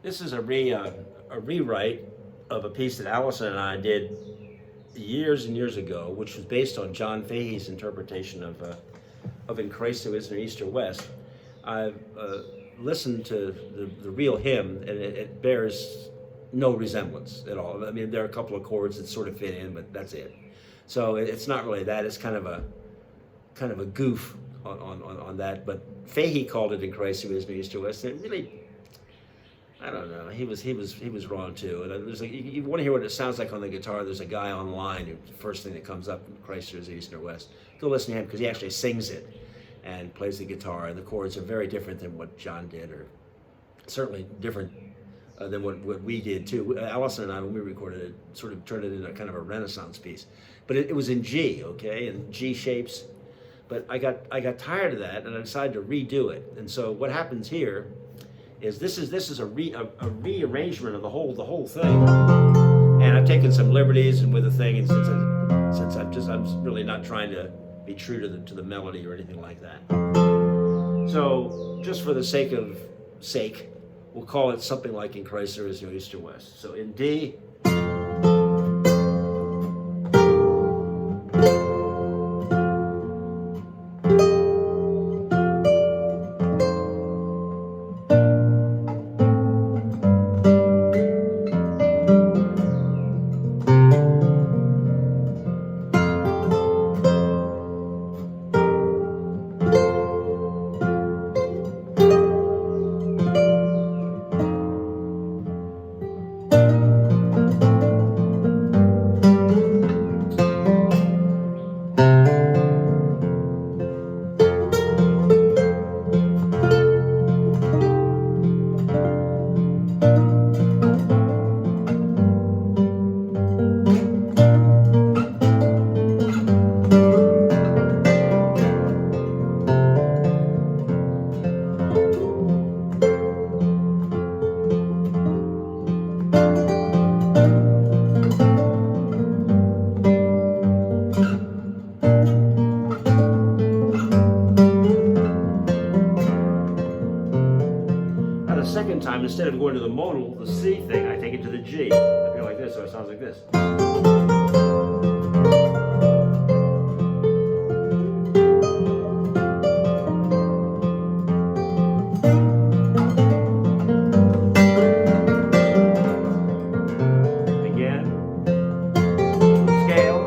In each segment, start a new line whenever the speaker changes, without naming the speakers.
This is a rewrite of a piece that Allison and I did years and years ago, which was based on John Fahey's interpretation of In Christ There Isn't East or West. I've listened to the real hymn, and it bears no resemblance at all. I mean, there are a couple of chords that sort of fit in, but that's it. So it's not really that. It's kind of a goof on that. But Fahey called it In Christ There Isn't East or West, and it really, I don't know. He was wrong too. And there's you want to hear what it sounds like on the guitar. There's a guy online who, the first thing that comes up, Christ There Is East or West. Go listen to him because he actually sings it and plays the guitar, and the chords are very different than what John did, or certainly different than what we did too. Allison and I, when we recorded it, sort of turned it into kind of a Renaissance piece. But it was in G, okay, and G shapes. But I got tired of that, and I decided to redo it. And so what happens here is this is a rearrangement of the whole thing. And I've taken some liberties and with the thing, and since I'm really not trying to be true to the melody or anything like that. So just for the sake, we'll call it something like In Christ There Is No East or West. So in D, second time, instead of going to the modal, the C thing, I take it to the G. I feel like this, so it sounds like this. Again. Scale.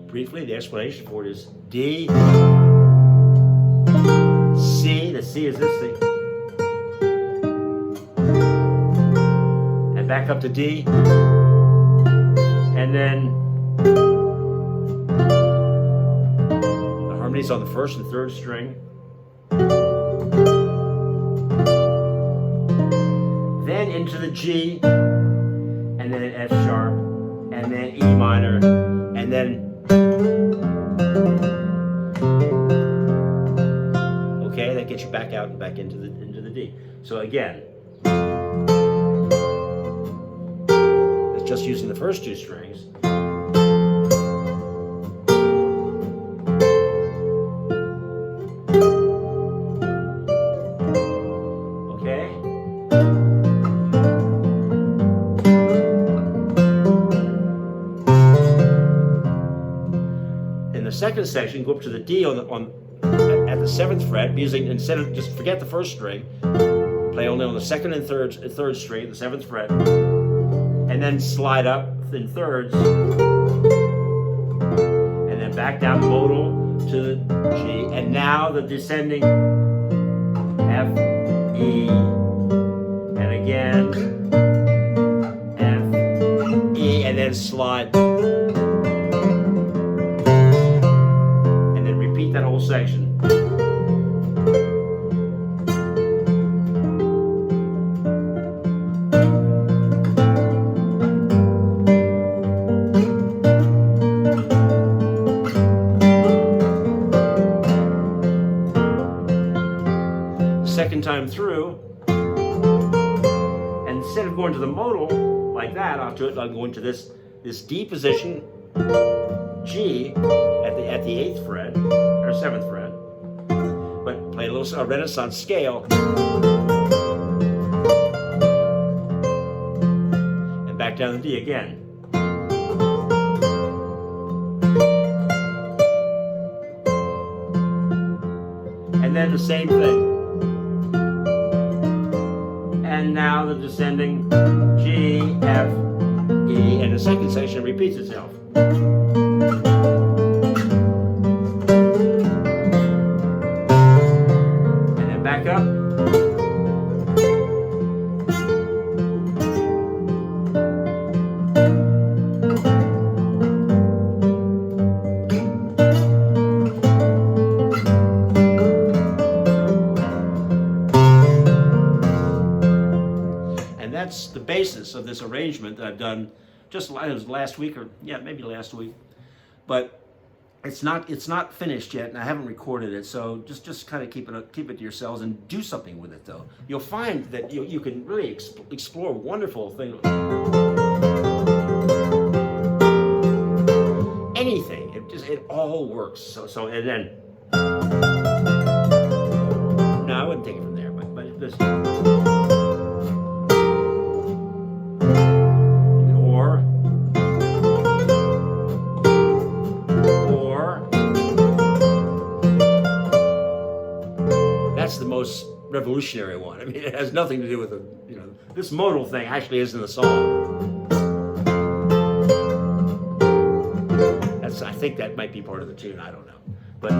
Briefly, the explanation for it is D, C, the C is this thing, and back up to D, and then the harmonies on the first and third string, then into the G, and then an F sharp, and then E minor, and then okay, that gets you back out and back into the D. So again, it's just using the first two strings. Okay. In the second section, go up to the D at the 7th fret, using, instead of, just forget the first string, play only on the second and third string, the 7th fret, and then slide up in thirds, and then back down modal to the G, and now the descending F, E, and again, F, E, and then slide. And then repeat that whole section. Second time through, and instead of going to the modal like that, I'll go into this D position, G at the 8th fret or 7th fret, but play a little Renaissance scale, and back down to D again. And then the same thing. And now the descending G, F, E, and the second section repeats itself. And then back up. That's the basis of this arrangement that I've done just last week, or yeah, maybe last week. But it's not finished yet, and I haven't recorded it. So just kind of keep it to yourselves and do something with it. Though you'll find that you can really explore wonderful things. Anything, it all works. So and then no, I wouldn't take it from there, but this. That's the most revolutionary one. I mean, it has nothing to do with this modal thing actually isn't a song. I think that might be part of the tune, I don't know. But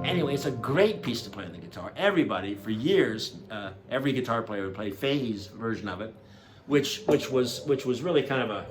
anyway, it's a great piece to play on the guitar. Everybody, for years, every guitar player would play Fahey's version of it, which was really kind of a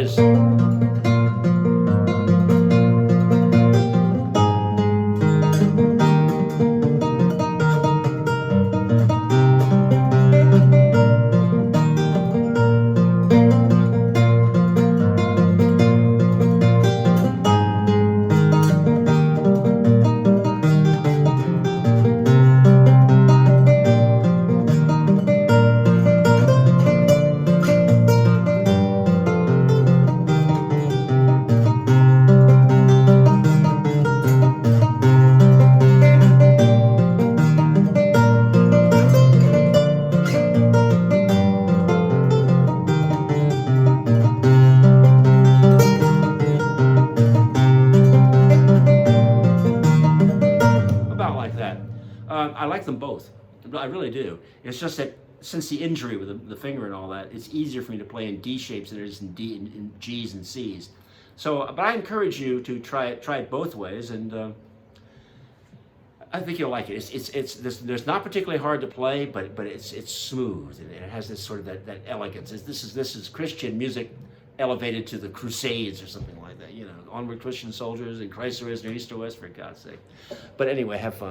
is I like them both. I really do. It's just that since the injury with the finger and all that, it's easier for me to play in D shapes than it is in G's and C's. So, but I encourage you to try it both ways, and I think you'll like it. There's not particularly hard to play, but it's smooth, and it has this sort of that elegance. This is Christian music elevated to the Crusades or something like that. Onward Christian soldiers, and Christ the risen, east or west, for God's sake. But anyway, have fun.